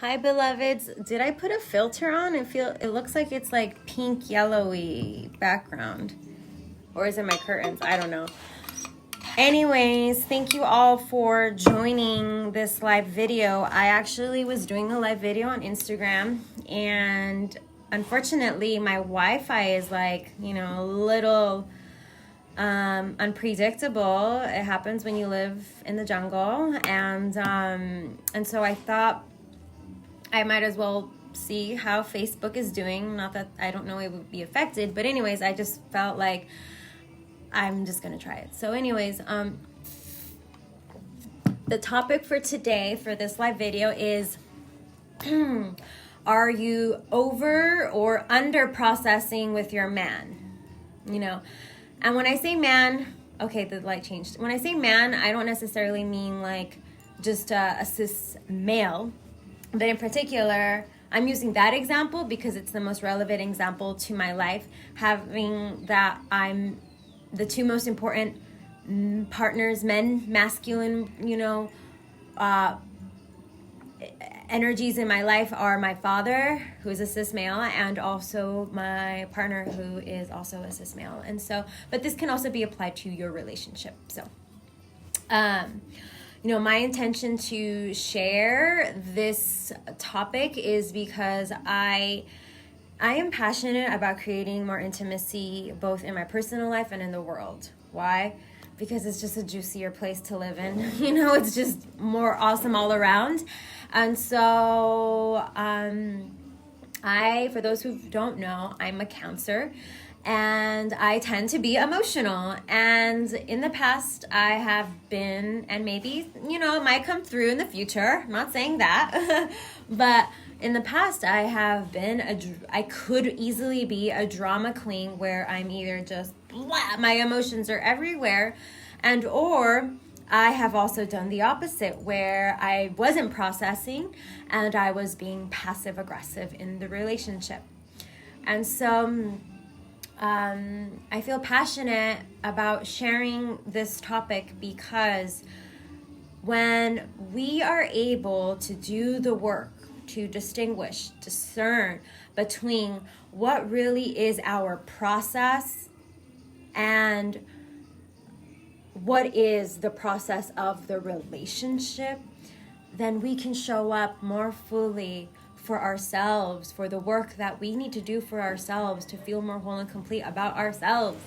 Hi beloveds. Did I put a filter on? It looks like it's like pink yellowy background. Or is it my curtains? I don't know. Anyways, thank you all for joining this live video. I actually was doing a live video on Instagram, and unfortunately my Wi-Fi is like, a little unpredictable. It happens when you live in the jungle, and so I thought I might as well see how Facebook is doing. Not that I don't know it would be affected, but anyways, I just felt like I'm just gonna try it. So anyways, the topic for today for this live video is are you over or under processing with your man? And when I say man, okay, the light changed. When I say man, I don't necessarily mean like just a cis male. But in particular, I'm using that example because it's the most relevant example to my life, having that I'm the two most important partners, men, masculine, energies in my life are my father, who is a cis male, and also my partner, who is also a cis male. And so, but this can also be applied to your relationship. So, my intention to share this topic is because I am passionate about creating more intimacy both in my personal life and in the world. Why? Because it's just a juicier place to live in. It's just more awesome all around. And so for those who don't know, I'm a Cancer. And I tend to be emotional. And in the past, I have been, and maybe, it might come through in the future. I'm not saying that. But in the past, I have been, I could easily be a drama queen where I'm either just, blah, my emotions are everywhere. Or I have also done the opposite, where I wasn't processing and I was being passive aggressive in the relationship. And so I feel passionate about sharing this topic because when we are able to do the work to distinguish, discern between what really is our process and what is the process of the relationship, then we can show up more fully for ourselves, for the work that we need to do for ourselves to feel more whole and complete about ourselves.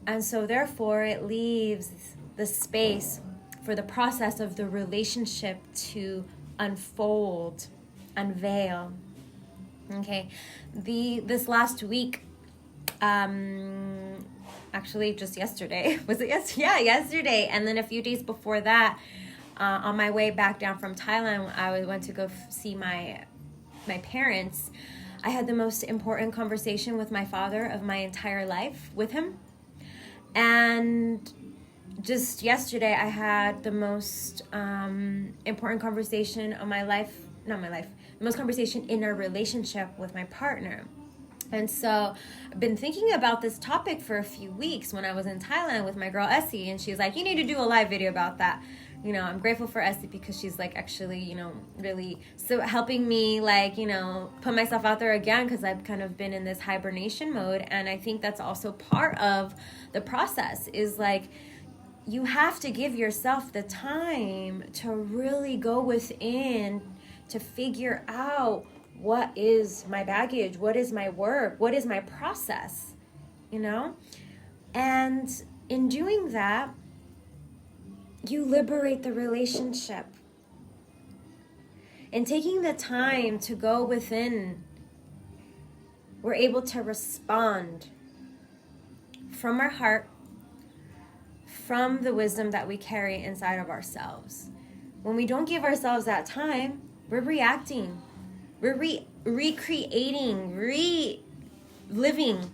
And so therefore it leaves the space for the process of the relationship to unfold, unveil. Okay, this last week, actually just yesterday, was it yesterday? Yeah, yesterday. And then a few days before that, on my way back down from Thailand, I went to go see my parents. I had the most important conversation with my father of my entire life with him. And just yesterday, I had the most important conversation of my life, the most conversation in our relationship with my partner. And so I've been thinking about this topic for a few weeks when I was in Thailand with my girl Essie, and she was like, you need to do a live video about that. I'm grateful for Essie because she's like actually, really so helping me put myself out there again, because I've kind of been in this hibernation mode. And I think that's also part of the process is like, you have to give yourself the time to really go within to figure out what is my baggage, what is my work, what is my process, And in doing that, you liberate the relationship. In taking the time to go within, we're able to respond from our heart, from the wisdom that we carry inside of ourselves. When we don't give ourselves that time, we're reacting. We're recreating, reliving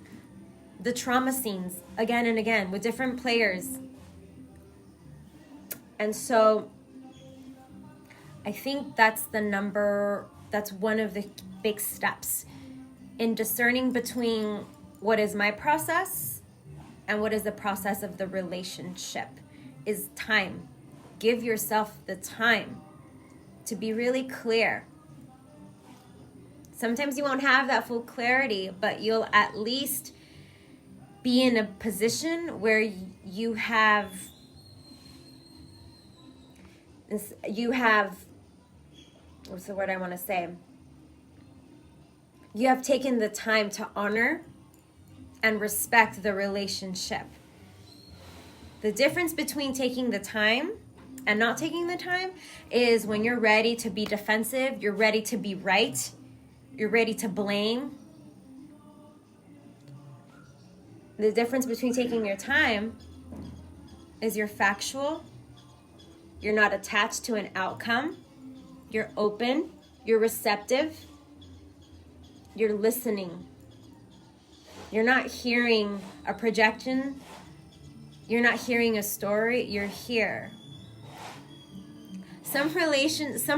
the trauma scenes again and again with different players. And so I think that's one of the big steps in discerning between what is my process and what is the process of the relationship is time. Give yourself the time to be really clear Sometimes you won't have that full clarity, but you'll at least be in a position where you have what's the word I want to say? You have taken the time to honor and respect the relationship. The difference between taking the time and not taking the time is when you're ready to be defensive, you're ready to be right, you're ready to blame. The difference between taking your time is you're factual, you're not attached to an outcome, you're open, you're receptive, you're listening. You're not hearing a projection, you're not hearing a story, you're here. Some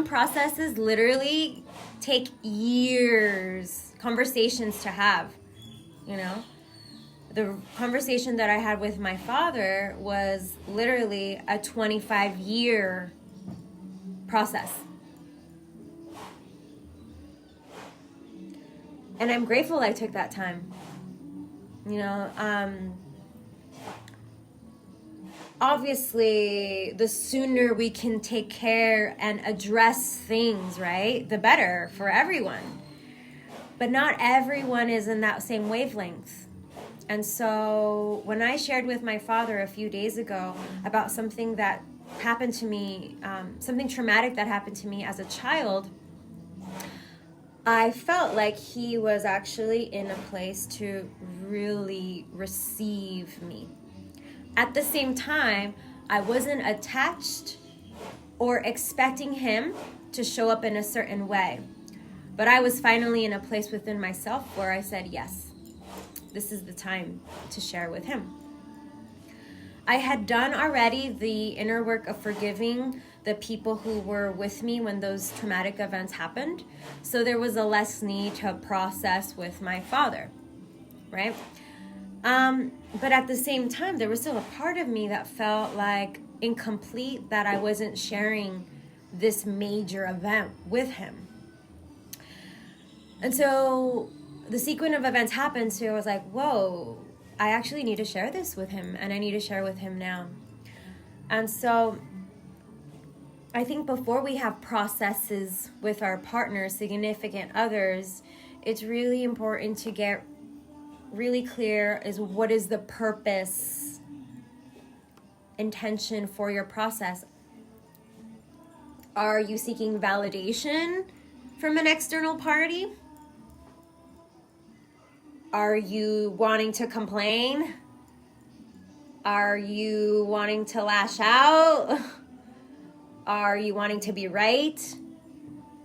processes literally take years, conversations to have, you know? The conversation that I had with my father was literally a 25-year process. And I'm grateful I took that time. You know, obviously, the sooner we can take care and address things, right, the better for everyone. But not everyone is in that same wavelength. And so when I shared with my father a few days ago about something that happened to me, something traumatic that happened to me as a child, I felt like he was actually in a place to really receive me. At the same time, I wasn't attached or expecting him to show up in a certain way. But I was finally in a place within myself where I said, yes, this is the time to share with him. I had done already the inner work of forgiving the people who were with me when those traumatic events happened. So there was a less need to process with my father, right? But at the same time, there was still a part of me that felt like incomplete, that I wasn't sharing this major event with him. And so the sequence of events happened, so I was like, whoa, I actually need to share this with him, and I need to share with him now. And so I think before we have processes with our partners, significant others, it's really important to get really clear is what is the purpose, intention for your process. Are you seeking validation from an external party? Are you wanting to complain? Are you wanting to lash out? Are you wanting to be right?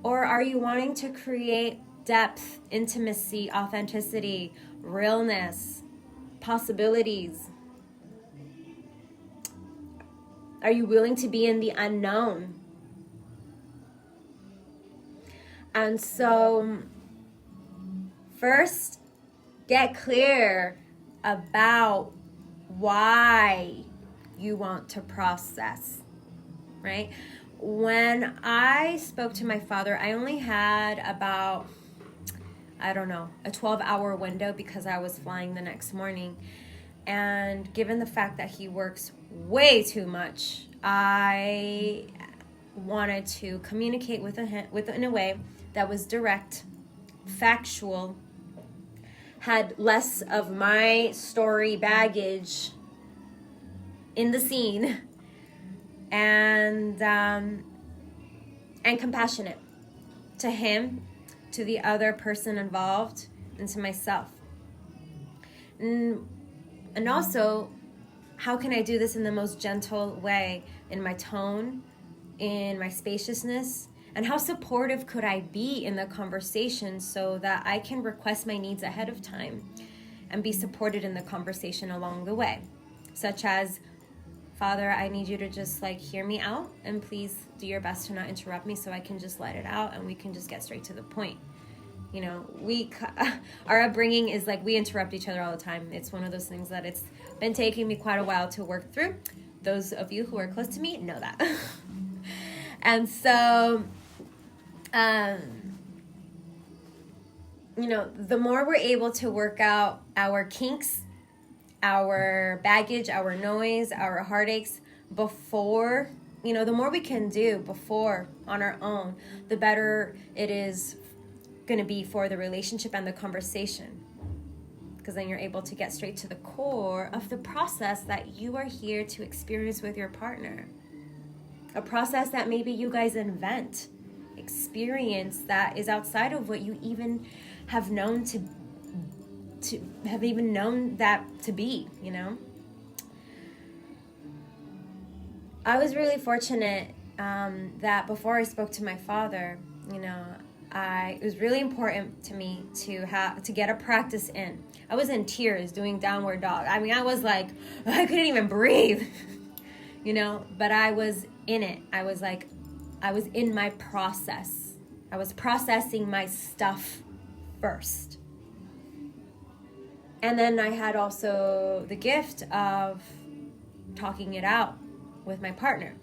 Or are you wanting to create depth, intimacy, authenticity, realness, possibilities? Are you willing to be in the unknown? And so, first, get clear about why you want to process, right? When I spoke to my father, I only had about, a 12-hour window because I was flying the next morning. And given the fact that he works way too much, I wanted to communicate with him in a way that was direct, factual, had less of my story baggage in the scene, and compassionate to him, to the other person involved, and to myself. And also, how can I do this in the most gentle way, in my tone, in my spaciousness? And how supportive could I be in the conversation so that I can request my needs ahead of time and be supported in the conversation along the way? Such as, Father, I need you to just hear me out, and please do your best to not interrupt me so I can just let it out and we can just get straight to the point. You know, our upbringing is we interrupt each other all the time. It's one of those things that it's been taking me quite a while to work through. Those of you who are close to me know that. And so, the more we're able to work out our kinks, our baggage, our noise, our heartaches before, the more we can do before on our own, the better it is going to be for the relationship and the conversation. Because then you're able to get straight to the core of the process that you are here to experience with your partner. A process that maybe you guys invent, experience that is outside of what you even have known to have even known that to be, I was really fortunate that before I spoke to my father, it was really important to me to get a practice in. I was in tears doing downward dog. I mean, I was like, I couldn't even breathe, but I was in it. I was in my process. I was processing my stuff first. And then I had also the gift of talking it out with my partner.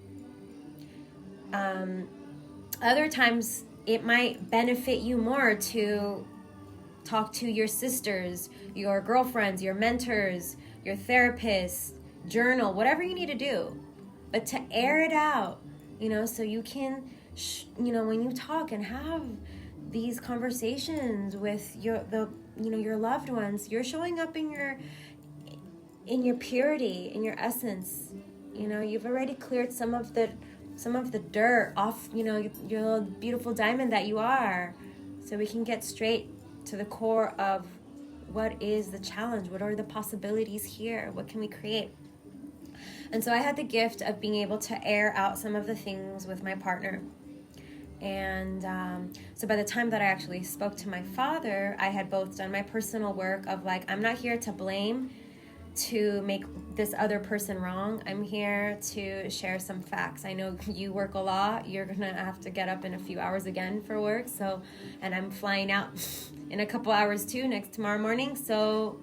Other times it might benefit you more to talk to your sisters, your girlfriends, your mentors, your therapist, journal, whatever you need to do. But to air it out, so you can, when you talk and have these conversations with your loved ones, you're showing up in your purity, in your essence. You've already cleared some of the dirt off, your little beautiful diamond that you are, so we can get straight to the core of what is the challenge, what are the possibilities here, what can we create. And so I had the gift of being able to air out some of the things with my partner. And so by the time that I actually spoke to my father, I had both done my personal work of I'm not here to blame, to make this other person wrong. I'm here to share some facts. I know you work a lot. You're going to have to get up in a few hours again for work. And I'm flying out in a couple hours too, tomorrow morning. So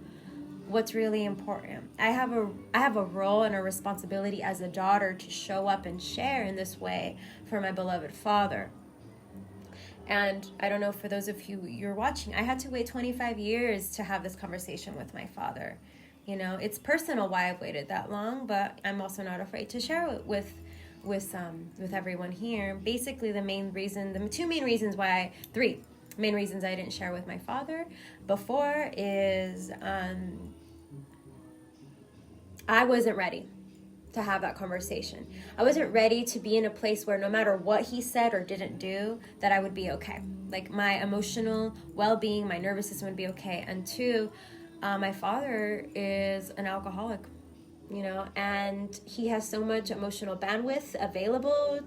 what's really important? I have a role and a responsibility as a daughter to show up and share in this way for my beloved father. And I don't know, for those of you you're watching, I had to wait 25 years to have this conversation with my father. It's personal why I've waited that long, but I'm also not afraid to share it with everyone here. Basically, three main reasons I didn't share with my father before is I wasn't ready to have that conversation. I wasn't ready to be in a place where no matter what he said or didn't do, that I would be okay. My emotional well-being, my nervous system would be okay. And two, my father is an alcoholic, and he has so much emotional bandwidth available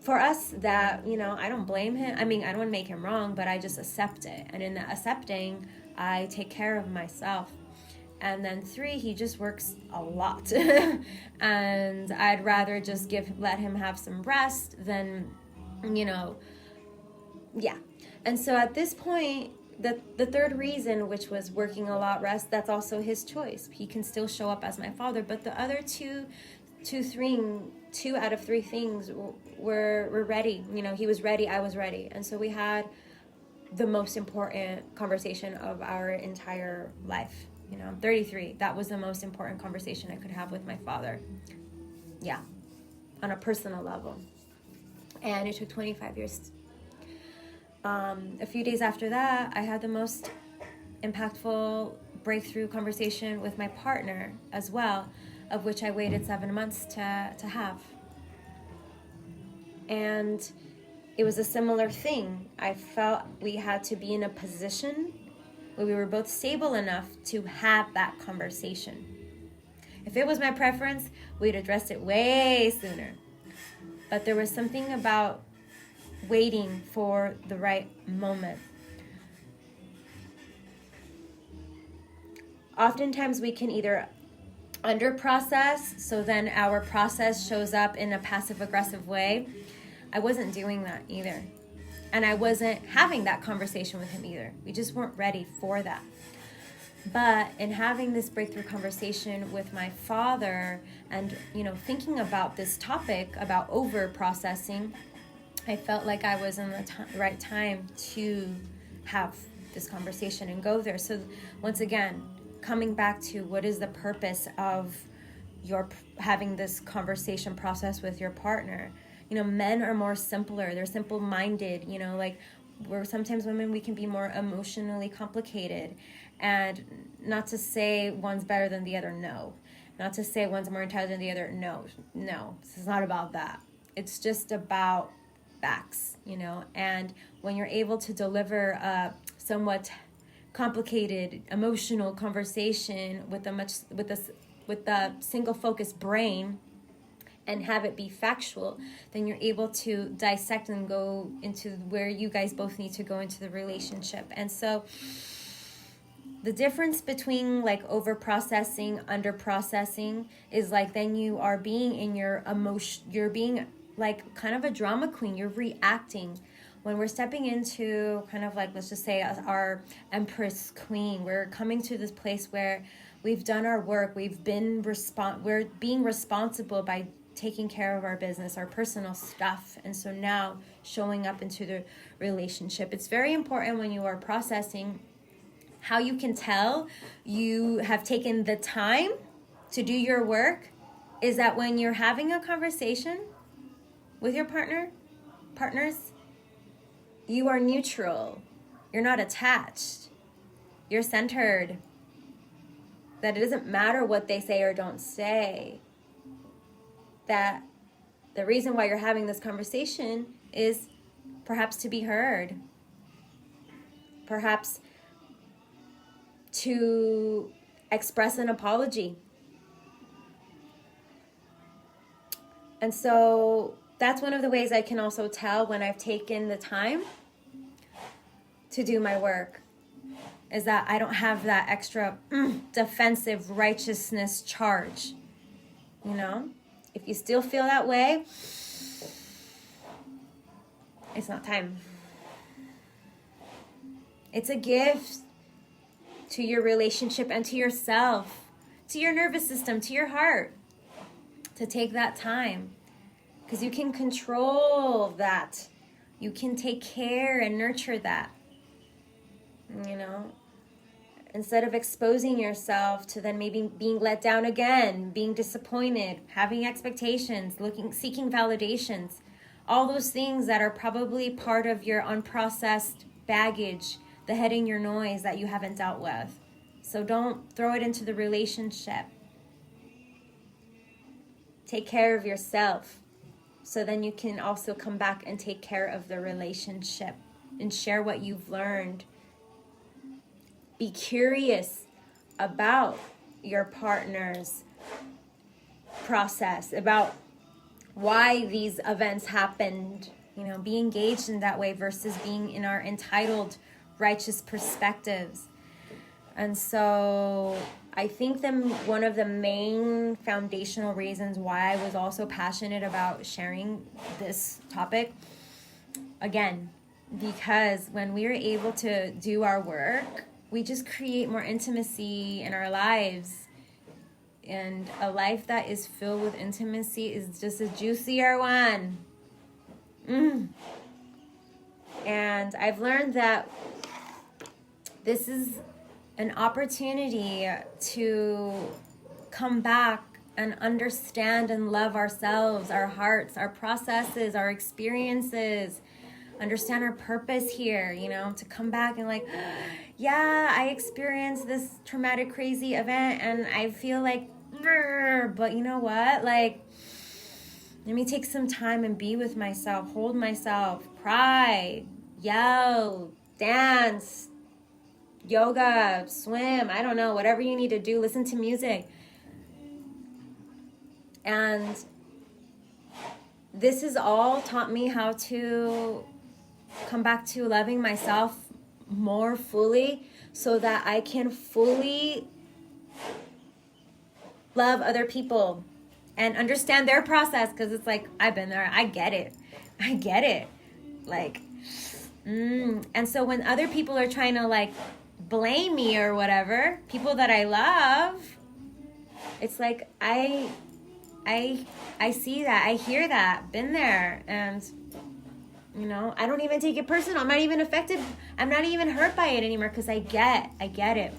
for us that, I don't blame him. I mean, I don't want to make him wrong, but I just accept it. And in that accepting, I take care of myself. And then three, he just works a lot. And I'd rather just let him have some rest than, yeah. And so at this point, the third reason, which was working a lot, rest, that's also his choice. He can still show up as my father. But the other two out of three things were ready. He was ready, I was ready. And so we had the most important conversation of our entire life. I'm 33. That was the most important conversation I could have with my father. Yeah, on a personal level. And it took 25 years. A few days after that, I had the most impactful breakthrough conversation with my partner as well, of which I waited 7 months to have. And it was a similar thing. I felt we had to be in a position where we were both stable enough to have that conversation. If it was my preference, we'd addressed it way sooner. But there was something about waiting for the right moment. Oftentimes we can either under-process, so then our process shows up in a passive-aggressive way. I wasn't doing that either. And I wasn't having that conversation with him either. We just weren't ready for that. But in having this breakthrough conversation with my father and, thinking about this topic about over-processing, I felt like I was in the right time to have this conversation and go there. So once again, coming back to what is the purpose of your having this conversation process with your partner. Men are more simpler. They're simple-minded, like where sometimes women, we can be more emotionally complicated. And not to say one's better than the other, no. Not to say one's more intelligent than the other, no. This is not about that. It's just about facts, and when you're able to deliver a somewhat complicated emotional conversation with a single focused brain and have it be factual, then you're able to dissect and go into where you guys both need to go into the relationship. And so the difference between like over processing, under processing is like then you are being in your emotion, you're being like kind of a drama queen, you're reacting. When we're stepping into kind of like, let's just say our Empress Queen, we're coming to this place where we've done our work, we're being responsible by taking care of our business, our personal stuff. And so now showing up into the relationship. It's very important when you are processing how you can tell you have taken the time to do your work is that when you're having a conversation with your partners, you are neutral. You're not attached. You're centered. That it doesn't matter what they say or don't say. That the reason why you're having this conversation is perhaps to be heard. Perhaps to express an apology. And so that's one of the ways I can also tell when I've taken the time to do my work, is that I don't have that extra defensive righteousness charge. If you still feel that way, it's not time. It's a gift to your relationship and to yourself, to your nervous system, to your heart, to take that time. Because you can control that. You can take care and nurture that. Instead of exposing yourself to then maybe being let down again, being disappointed, having expectations, seeking validations, all those things that are probably part of your unprocessed baggage, the head in your noise that you haven't dealt with. So don't throw it into the relationship. Take care of yourself, so then you can also come back and take care of the relationship and share what you've learned. Be curious about your partner's process, about why these events happened. Be engaged in that way versus being in our entitled, righteous perspectives. And so I think one of the main foundational reasons why I was also passionate about sharing this topic, again, because when we are able to do our work, we just create more intimacy in our lives. And a life that is filled with intimacy is just a juicier one. And I've learned that this is an opportunity to come back and understand and love ourselves, our hearts, our processes, our experiences, understand our purpose here, to come back and like, yeah, I experienced this traumatic, crazy event and I feel like, but you know what? Like, let me take some time and be with myself, hold myself, cry, yell, dance, yoga, swim, I don't know, whatever you need to do, listen to music. And this has all taught me how to come back to loving myself more fully so that I can fully love other people and understand their process, because it's like, I've been there, I get it. Like, and so when other people are trying to like blame me or whatever, people that I love, it's like I see that, I hear that, been there, and You know, I don't even take it personal. I'm not even affected. I'm not even hurt by it anymore because I get it.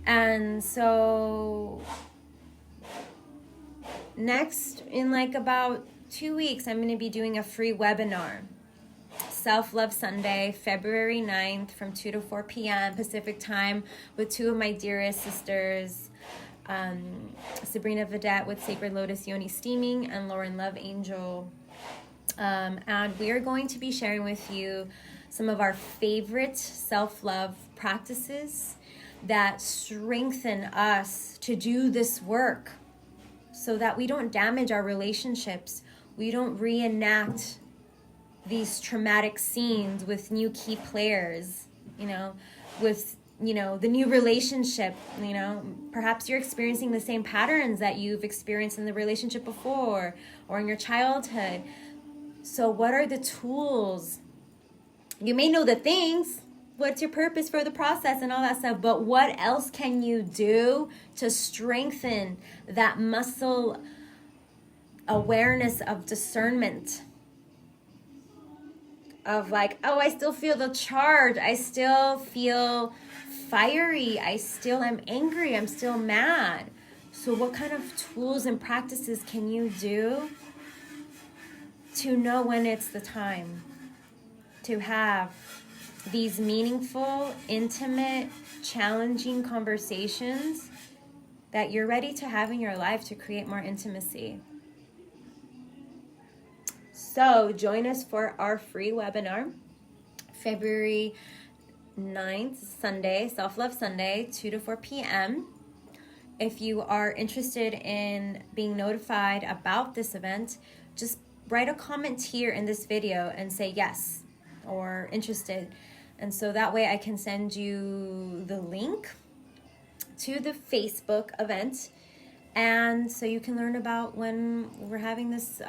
And so next, in like about 2 weeks, I'm going to be doing a free webinar. Self-Love Sunday, February 9th from 2 to 4 p.m. Pacific time with two of my dearest sisters, Sabrina Vedette with Sacred Lotus Yoni Steaming and Lauren Love Angel. And we are going to be sharing with you some of our favorite self-love practices that strengthen us to do this work so that we don't damage our relationships. We don't reenact these traumatic scenes with new key players, with, the new relationship, perhaps you're experiencing the same patterns that you've experienced in the relationship before or in your childhood. So what are the tools? You may know the things, what's your purpose for the process and all that stuff, but what else can you do to strengthen that muscle awareness of discernment? Of like, oh, I still feel the charge. I still feel fiery. I still am angry. I'm still mad. So what kind of tools and practices can you do to know when it's the time to have these meaningful, intimate, challenging conversations that you're ready to have in your life to create more intimacy? So join us for our free webinar, February 9th, Sunday, Self-Love Sunday, 2 to 4 p.m. If you are interested in being notified about this event, just write a comment here in this video and say yes or interested. And so that way I can send you the link to the Facebook event. And so you can learn about when we're having this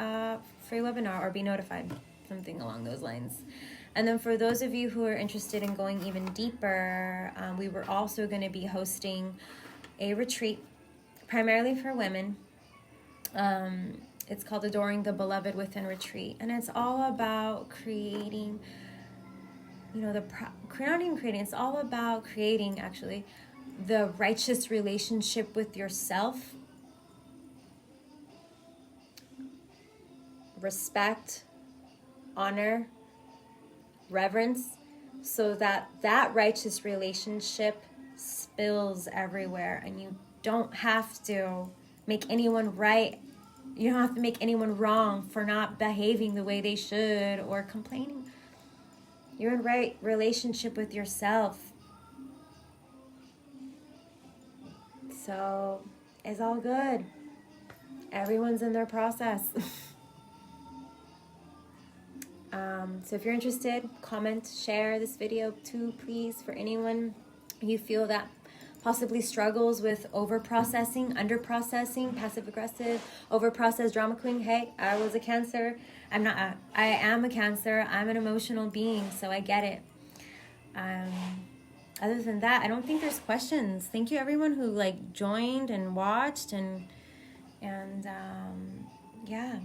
free webinar or be notified, something along those lines. And then for those of you who are interested in going even deeper, we were also going to be hosting a retreat primarily for women. It's called Adoring the Beloved Within Retreat. And it's all about creating, it's all about creating actually the righteous relationship with yourself. Respect, honor, reverence, so that that righteous relationship spills everywhere and you don't have to make anyone right. You don't have to make anyone wrong for not behaving the way they should or complaining. You're in right relationship with yourself. So it's all good. Everyone's in their process. So if you're interested, comment, share this video too, please, for anyone you feel that possibly struggles with over-processing, under-processing, passive-aggressive, over-processed drama queen. Hey, I was a Cancer. I am a Cancer. I'm an emotional being, so I get it. Other than that, I don't think there's questions. Thank you everyone who joined and watched and yeah.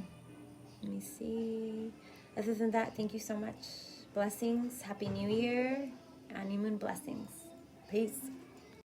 Let me see. Other than that, thank you so much. Blessings. Happy New Year. Honeymoon blessings. Peace.